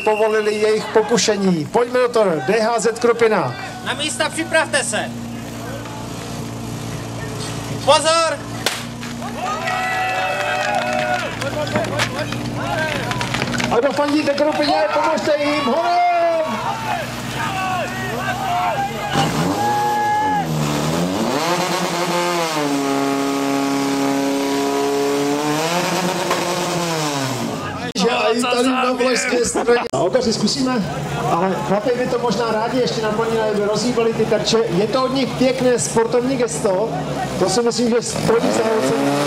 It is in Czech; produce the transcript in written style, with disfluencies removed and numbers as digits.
povolili jejich pokušení. Pojďme do toho, DHZ Krupina. Na místa připravte se. Pozor! A kdo fandíte Krupině, pomožte jim, holem! A i tady na vlašské straně. A okaři zkusíme, ale chlapi by to možná rádi ještě naplnili, aby rozhýbali ty terče. Je to od nich pěkné sportovní gesto, to si myslím, že stojí za ocen.